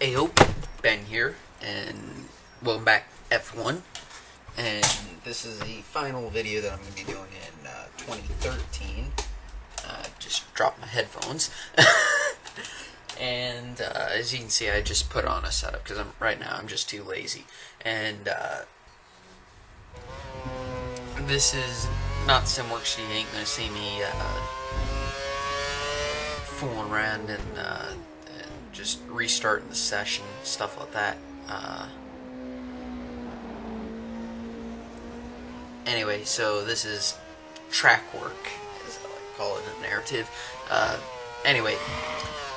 Ayo, Ben here, and welcome back F1. And this is the final video that I'm going to be doing in 2013. Just dropped my headphones. And as you can see, I just put on a setup because right now I'm just too lazy. And this is not SimWorks, so you ain't going to see me fooling around and just restarting the session, stuff like that. Anyway, so this is track work, as I like to call it, a narrative. Anyway,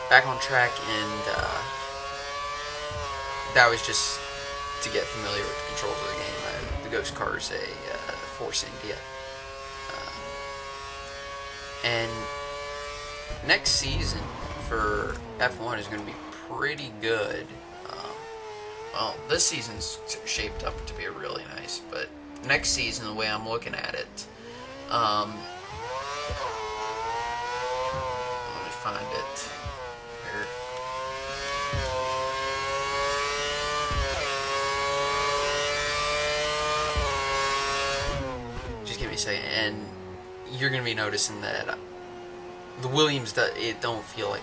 back on track, and that was just to get familiar with the controls of the game. The Ghost car is a Force India. And next season for F1 is going to be pretty good. Well, this season's shaped up to be really nice, but next season, the way I'm looking at it, let me find it here. Just give me a second, and you're going to be noticing that the Williams, it don't feel like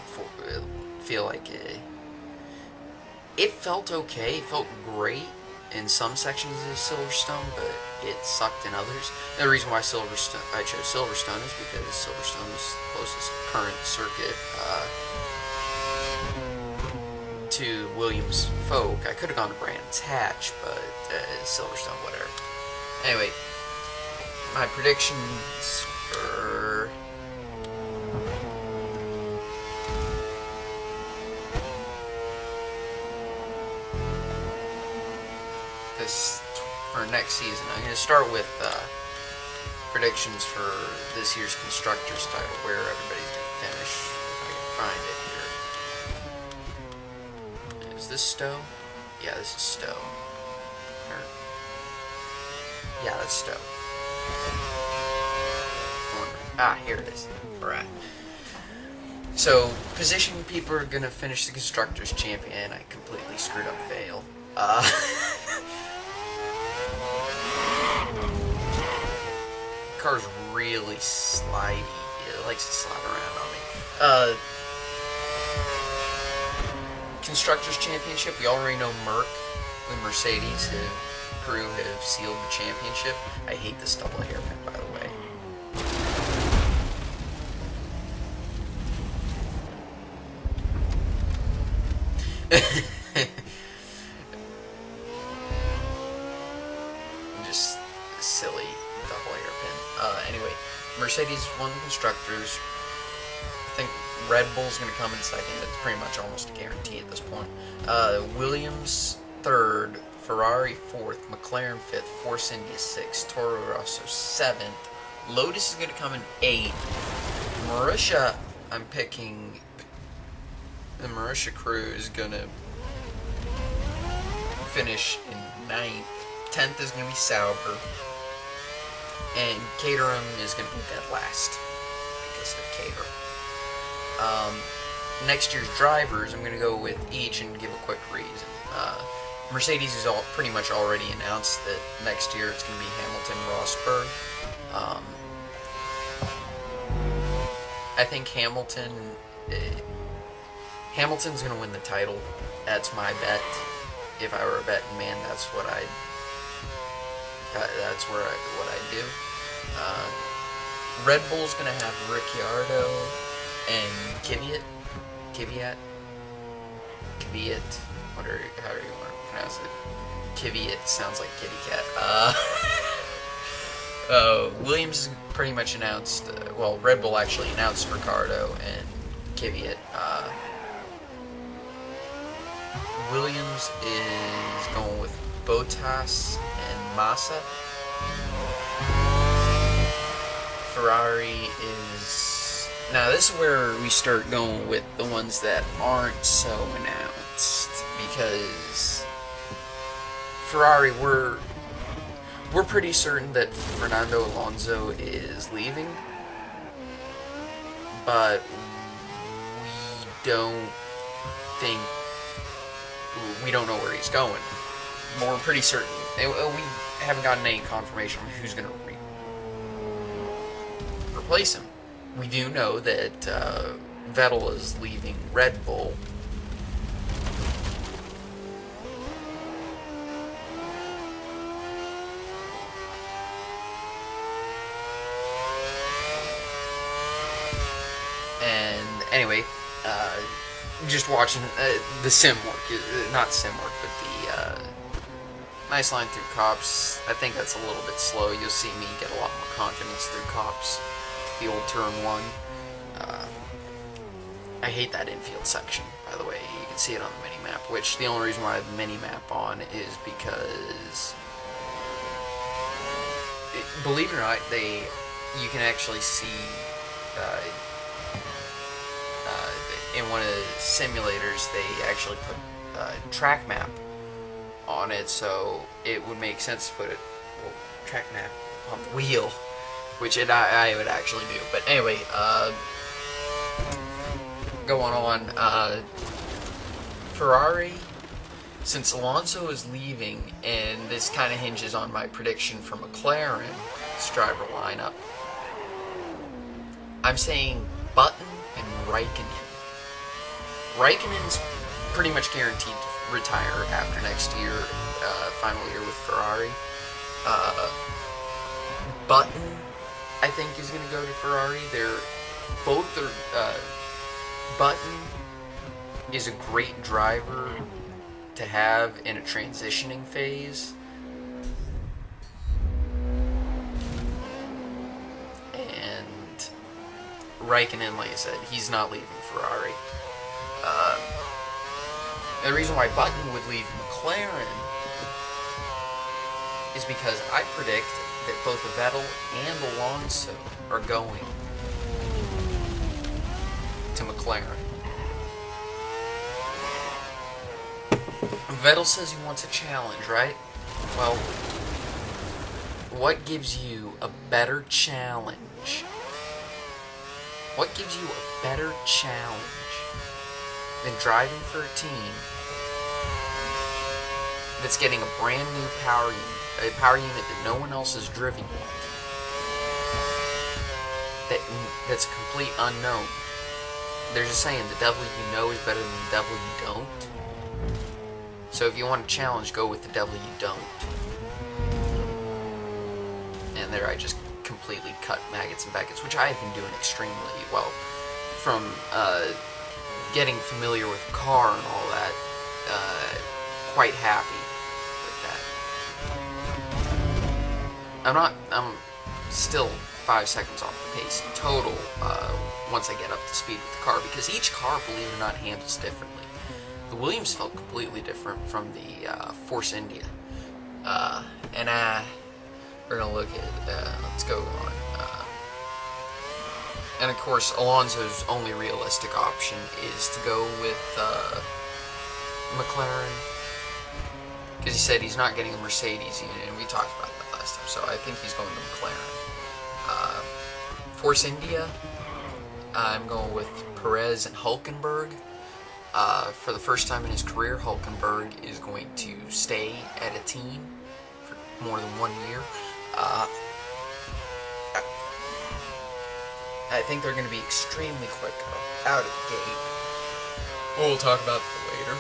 it felt okay. It felt great in some sections of Silverstone, but it sucked in others. And the reason why I chose Silverstone is because Silverstone is the closest current circuit to Williams Folk. I could have gone to Brands Hatch, but Silverstone, whatever. Anyway, my predictions for next season. I'm going to start with predictions for this year's Constructors title, where everybody's going to finish, if I can find it here. Is this Stowe? Yeah, this is Stowe. Yeah, that's Stowe. Here it is. Alright. So, position people are going to finish the Constructors champion. I completely screwed up Vale. Car's really slidey. It likes to slide around on me. Constructors Championship, we already know Merck, the Mercedes crew, have sealed the championship. I hate this double hairpin, by the way. Just silly double hairpin. Anyway, Mercedes won the Constructors. I think Red Bull's going to come in second. It's pretty much almost a guarantee at this point. Williams third, Ferrari fourth, McLaren fifth, Force India sixth, Toro Rosso seventh. Lotus is going to come in eighth. Marussia, I'm picking the Marussia crew is going to finish in ninth. 10th is going to be Sauber. And Caterham is going to be dead last because of Caterham. Next year's drivers, I'm going to go with each and give a quick reason. Mercedes is pretty much already announced that next year it's going to be Hamilton, Rosberg. I think Hamilton's going to win the title. That's my bet. If I were a betting man, that's what I'd do. Red Bull's gonna have Ricciardo and Kvyat. However you want to pronounce it. Kvyat sounds like kitty cat. Williams is pretty much announced. Well, Red Bull actually announced Ricciardo and Kvyat. Williams is going with Bottas and Massa. Ferrari is... Now this is where we start going with the ones that aren't so announced, because Ferrari, we're pretty certain that Fernando Alonso is leaving, but we don't think we don't know where he's going. But we're pretty certain. We haven't gotten any confirmation on who's going to replace him. We do know that Vettel is leaving Red Bull. And anyway, just watching the sim work, not sim work, but the nice line through cops. I think that's a little bit slow. You'll see me get a lot more confidence through cops. The old turn 1. I hate that infield section, by the way. You can see it on the mini-map, which the only reason why I have the mini-map on is because, believe it or not, you can actually see in one of the simulators, they actually put a track map on it, so it would make sense to put a track map on the wheel, which I would actually do. But anyway, going on, Ferrari, since Alonso is leaving, and this kind of hinges on my prediction for McLaren's driver lineup, I'm saying Button and Raikkonen. Raikkonen's pretty much guaranteed to retire after next year, final year with Ferrari. Button, I think, is going to go to Ferrari. Button is a great driver to have in a transitioning phase. And Raikkonen, like I said, he's not leaving Ferrari. The reason why Button would leave McLaren is because I predict that both Vettel and Alonso are going to McLaren. Vettel says he wants a challenge, right? Well, what gives you a better challenge? What gives you a better challenge than driving for a team that's getting a brand new power unit, a power unit that no one else has driven yet, that's a complete unknown? There's a saying, the devil you know is better than the devil you don't. So if you want a challenge, go with the devil you don't. And there I just completely cut maggots and Beckett's, which I have been doing extremely well. From getting familiar with the car and all that, quite happy with that. I'm still 5 seconds off the pace in total once I get up to speed with the car, because each car, believe it or not, handles differently. The Williams felt completely different from the Force India. And we're going to look at, let's go on. And of course, Alonso's only realistic option is to go with McLaren, because he said he's not getting a Mercedes unit, and we talked about that last time, so I think he's going to McLaren. Force India, I'm going with Perez and Hülkenberg. For the first time in his career, Hülkenberg is going to stay at a team for more than 1 year. I think they're going to be extremely quick out of the gate. We'll talk about that later.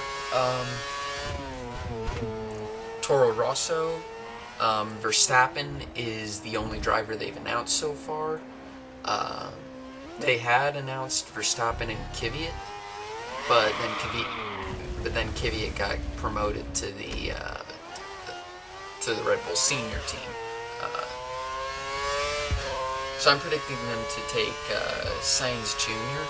Toro Rosso, Verstappen is the only driver they've announced so far. They had announced Verstappen and Kvyat, but then Kvyat got promoted to the Red Bull senior team. So I'm predicting them to take Sainz Jr.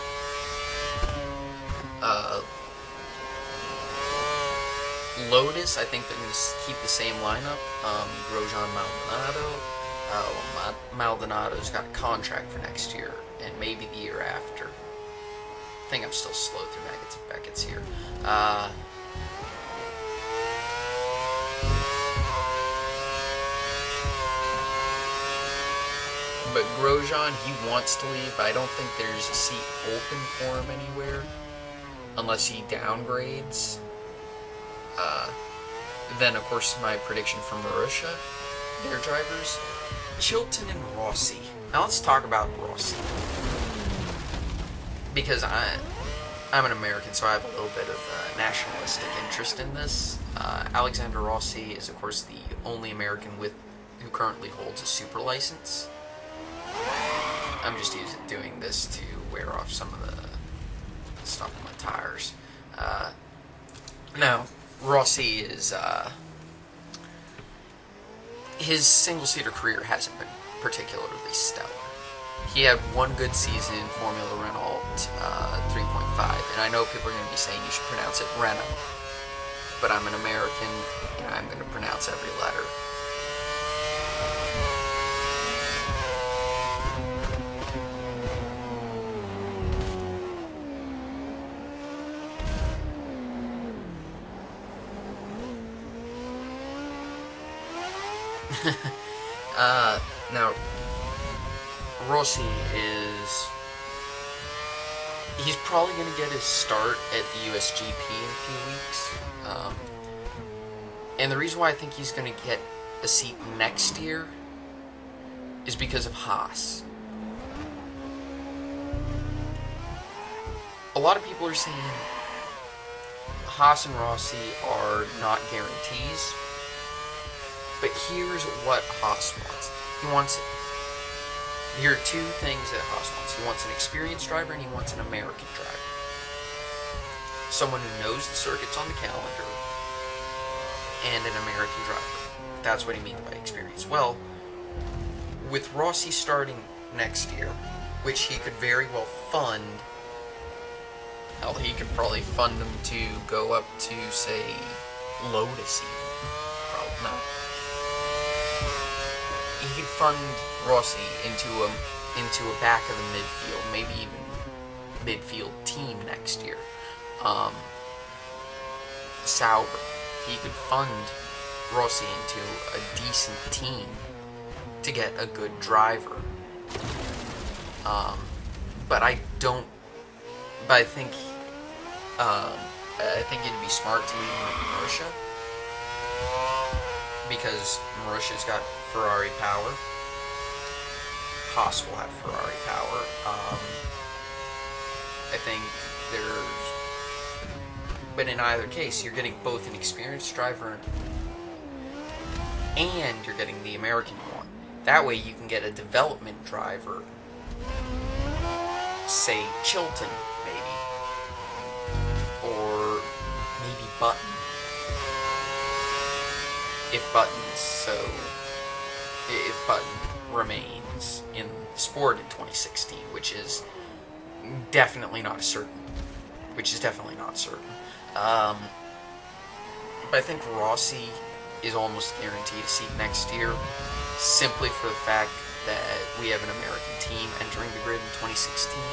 Lotus, I think they're going to keep the same lineup. Grosjean, Maldonado. Maldonado's got a contract for next year, and maybe the year after. I think I'm still slow through maggots and Beckett's here. But Grosjean, he wants to leave, but I don't think there's a seat open for him anywhere, unless he downgrades. Then, of course, my prediction for Marussia, their drivers, Chilton and Rossi. Now let's talk about Rossi. Because I'm an American, so I have a little bit of nationalistic interest in this. Alexander Rossi is, of course, the only American who currently holds a super license. I'm just doing this to wear off some of the stuff on my tires. Now, Rossi is, his single-seater career hasn't been particularly stellar. He had one good season in Formula Renault 3.5, and I know people are going to be saying you should pronounce it Renault, but I'm an American, and I'm going to pronounce every letter. Now, Rossi he's probably going to get his start at the USGP in a few weeks. And the reason why I think he's going to get a seat next year is because of Haas. A lot of people are saying Haas and Rossi are not guarantees. But here's what Haas wants. Here are two things that Haas wants. He wants an experienced driver and he wants an American driver. Someone who knows the circuits on the calendar and an American driver. That's what he means by experience. Well, with Rossi starting next year, which he could very well fund, hell, he could probably fund them to go up to, say, Lotus even. Probably not. He could fund Rossi into a back of the midfield, maybe even midfield team next year. Sauber, he could fund Rossi into a decent team to get a good driver. But I think it'd be smart to leave him at Marussia, because Marussia's got Ferrari power. Haas will have Ferrari power. I think but in either case, you're getting both an experienced driver and you're getting the American you want. That way you can get a development driver, say Chilton, maybe, or maybe Button. If Button remains in the sport in 2016, which is definitely not certain. But I think Rossi is almost guaranteed a seat next year, simply for the fact that we have an American team entering the grid in 2016,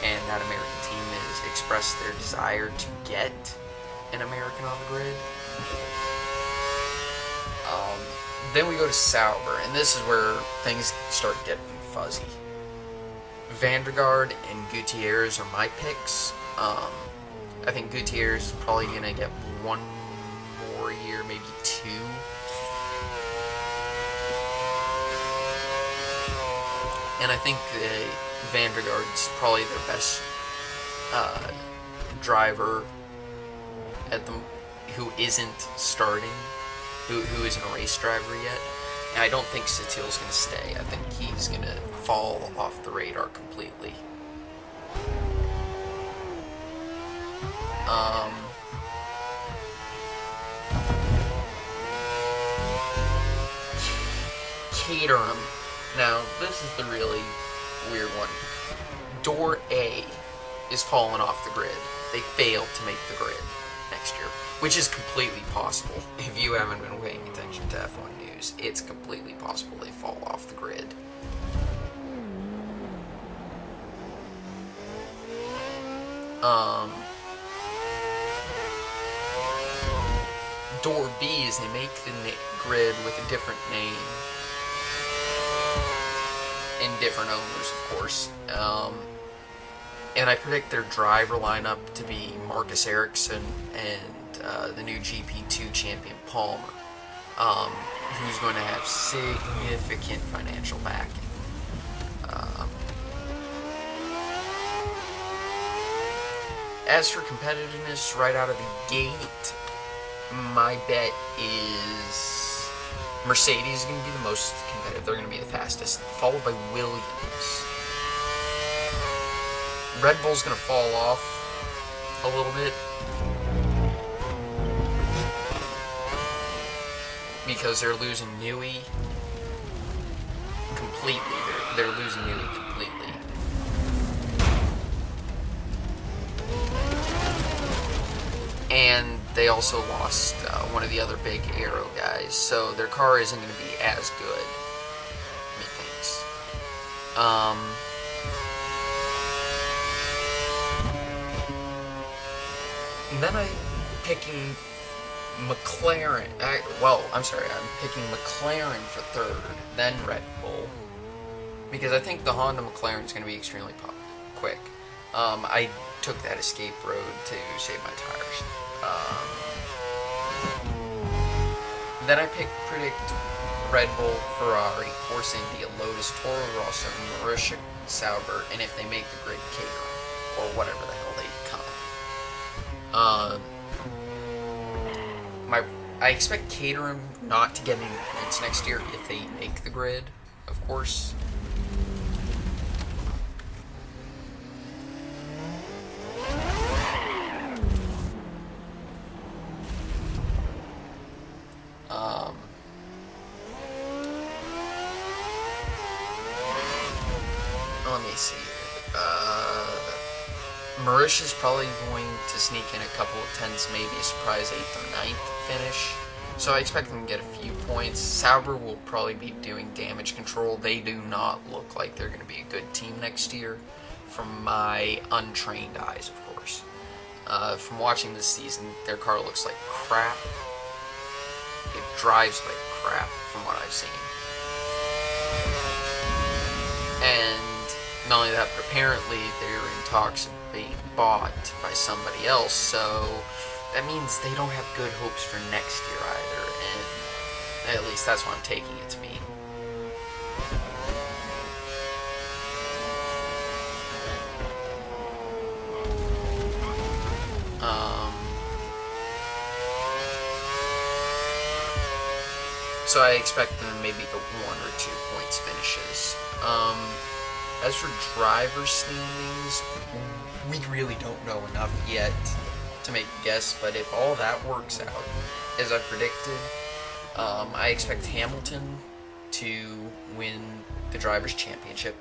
and that American team has expressed their desire to get an American on the grid. Then we go to Sauber, and this is where things start getting fuzzy. Vandergaard and Gutierrez are my picks. I think Gutierrez is probably going to get one more year, maybe two. And I think Vandergaard's probably their best driver who isn't starting, who isn't a race driver yet. And I don't think Satil's going to stay. I think he's going to fall off the radar completely. Caterham. Now, this is the really weird one. Door A is falling off the grid. They failed to make the grid next year, which is completely possible. If you haven't been paying attention to F1 news, it's completely possible they fall off the grid. Door B is they make the grid with a different name and different owners, of course. And I predict their driver lineup to be Marcus Ericsson and the new GP2 champion Palmer, who's going to have significant financial backing. As for competitiveness right out of the gate, my bet is Mercedes is going to be the most competitive. They're going to be the fastest, followed by Williams. Red Bull's going to fall off a little bit because they're losing Newey completely. They're losing Newey completely. And they also lost one of the other big aero guys, so their car isn't going to be as good, methinks. And then I'm picking McLaren. I'm picking McLaren for third, then Red Bull, because I think the Honda McLaren is going to be extremely quick. I took that escape road to save my tires. Then I predict Red Bull, Ferrari, Force India, Lotus, Toro Rosso, Marussia, Sauber, and if they make the grid, Caterham, or whatever the hell they become. I expect Caterham not to get any points next year if they make the grid, of course. Let me see. Marussia's probably going to sneak in a couple of tenths, maybe a surprise 8th or 9th finish. So I expect them to get a few points. Sauber will probably be doing damage control. They do not look like they're going to be a good team next year, from my untrained eyes, of course. From watching this season, their car looks like crap. It drives like crap, from what I've seen. And not only that, but apparently they're in talks of being bought by somebody else, so that means they don't have good hopes for next year either, and at least that's what I'm taking it to mean. So I expect them to maybe go 1 or 2 points finishes. As for driver standings, we really don't know enough yet to make a guess, but if all that works out as I predicted, I expect Hamilton to win the Drivers' Championship,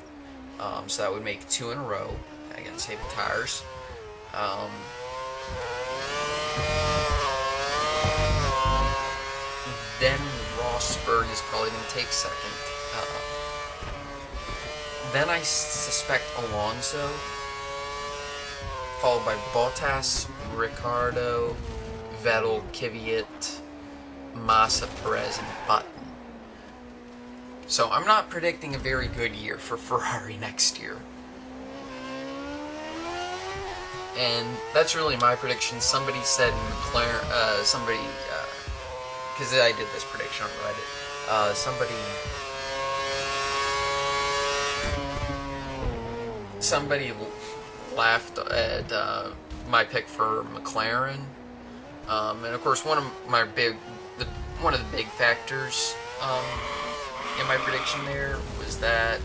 so that would make 2 in a row, again, save the tires. Then Rosberg is probably going to take second. Then I suspect Alonso, followed by Bottas, Ricciardo, Vettel, Kvyat, Massa, Perez, and Button. So I'm not predicting a very good year for Ferrari next year. And that's really my prediction. Somebody said McLaren, because I did this prediction on Reddit, somebody laughed at my pick for McLaren, and of course one of the big factors in my prediction there was that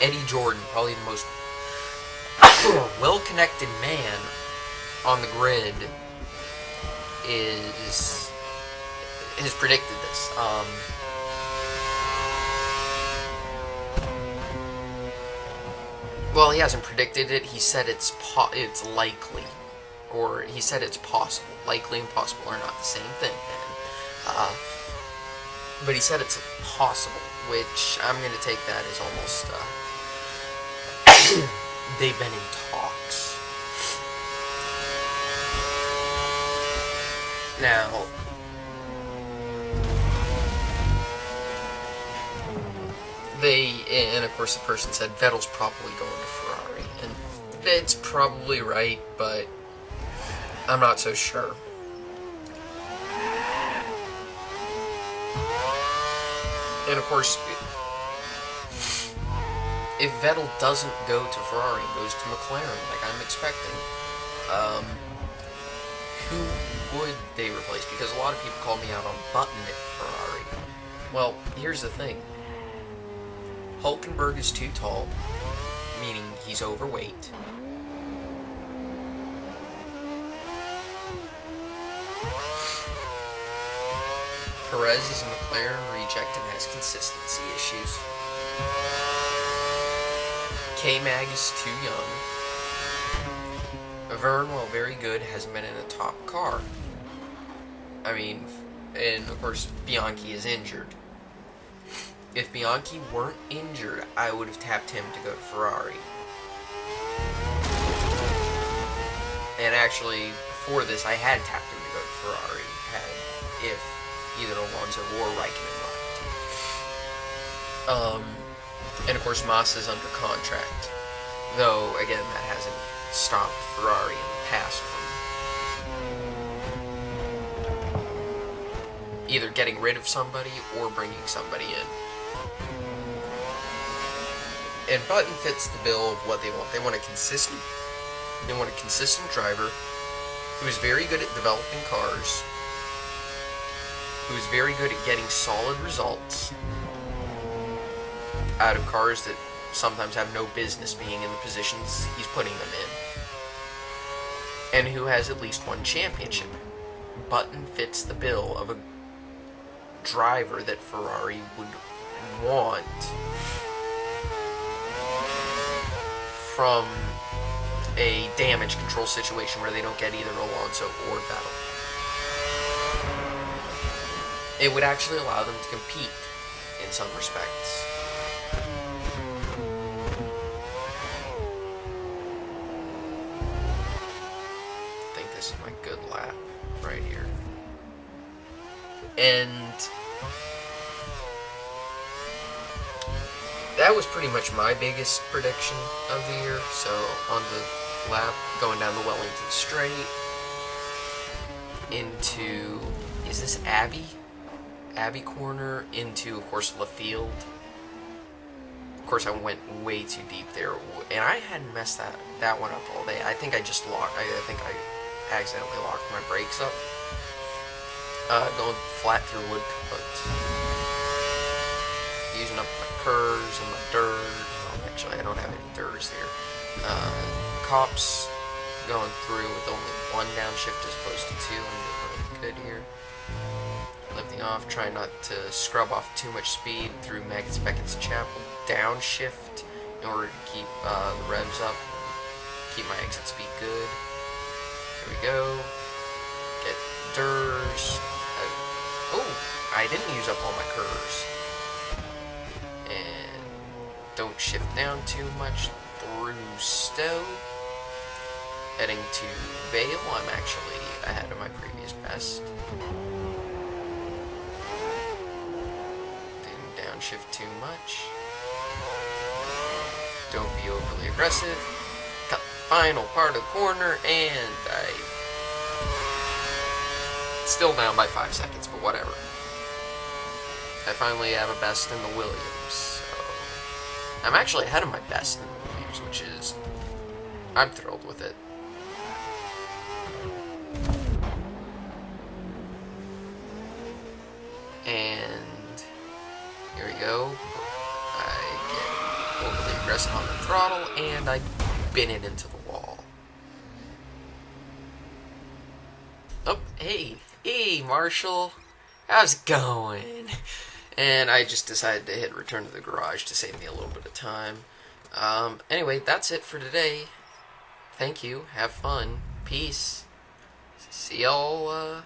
Eddie Jordan, probably the most well-connected man on the grid, has predicted this. Well, he hasn't predicted it. He said it's likely, or he said it's possible. Likely and possible are not the same thing, man. But he said it's possible, which I'm going to take that as almost they've been in talks. Now, and of course the person said Vettel's probably going to Ferrari, and it's probably right, but I'm not so sure. And of course, if Vettel doesn't go to Ferrari and goes to McLaren, like I'm expecting, who would they replace? Because a lot of people call me out on Button at Ferrari. Well, here's the thing. Hulkenberg is too tall, meaning he's overweight. Perez is a McLaren reject and has consistency issues. K-Mag is too young. Verne, while very good, hasn't been in a top car. I mean, and of course, Bianchi is injured. If Bianchi weren't injured, I would have tapped him to go to Ferrari. And actually, before this, I had tapped him to go to Ferrari, if either Alonso or Raikkonen left. And of course, Massa is under contract. Though, again, that hasn't stopped Ferrari in the past from either getting rid of somebody or bringing somebody in. And Button fits the bill of what they want. They want a consistent driver who is very good at developing cars, who is very good at getting solid results out of cars that sometimes have no business being in the positions he's putting them in, and who has at least one championship. Button fits the bill of a driver that Ferrari would want from a damage control situation where they don't get either Alonso or Vettel. It would actually allow them to compete in some respects. I think this is my good lap right here. And that was pretty much my biggest prediction of the year. So on the lap, going down the Wellington Straight into, is this Abbey corner, into, of course, Laffield. Of course, I went way too deep there, and I hadn't messed that one up all day. I think I just locked, I think I accidentally locked my brakes up. Going flat through wood cut. Using up my curves and my dirt. Well, actually, I don't have any dirts here. Cops going through with only one downshift as opposed to two. I'm doing really good here. Lifting off, trying not to scrub off too much speed through Maggots Beckett's Chapel. Downshift in order to keep the revs up, keep my exit speed good. Here we go. Get Durs. I didn't use up all my curves. And don't shift down too much through Stowe. Heading to Vale, I'm actually ahead of my previous best. Didn't downshift too much. Don't be overly aggressive. Cut the final part of the corner, and still down by 5 seconds, but whatever. I finally have a best in the Williams, so I'm actually ahead of my best in the Williams, which is, I'm thrilled with it. And here we go. I get overly aggressive on the throttle, and I bin it into the wall. Oh, hey, Marshall. How's it going? And I just decided to hit return to the garage to save me a little bit of time. Anyway, that's it for today. Thank you. Have fun. Peace. See y'all